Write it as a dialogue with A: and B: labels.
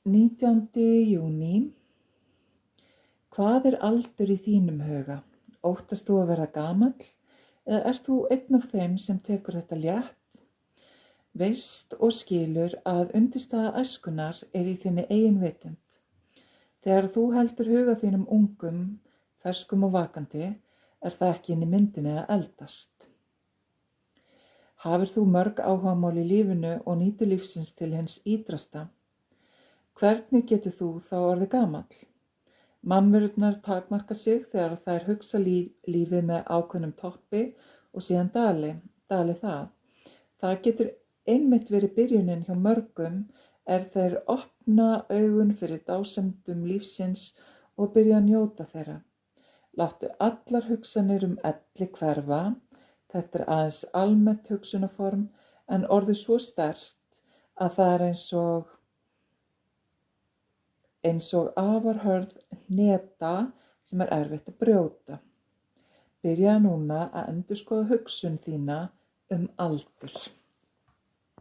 A: 19. júní. Hvað er aldur í þínum huga? Óttast þú að verða gamall eða ert þú einn af þeim sem tekur þetta létt? Veist og skilur að undirstaða æskunnar er í þinni eigin vitund. Þegar þú heldur huga þínum ungum, ferskum og vakandi, er það ekki inn í myndinni að eldast. Hafir þú mörg áhugamál í lífinu og nýtur lífsins til hins ítrasta? Hvernig getur þú þá orðið gamall? Mannverurnar takmarka sig þegar þær hugsa lífið með ákveðnum toppi og síðan dali það. Það getur einmitt verið byrjunin hjá mörgum þeir opna augun fyrir dásemdum lífsins og byrja að njóta þeirra. Láttu allar hugsanir elli hverfa. Þetta er aðeins almennt hugsunarform en orðið svo sterkt að það er eins og afar hörð hneta sem er erfitt að brjóta. Byrja núna að endurskoða hugsun þína aldur.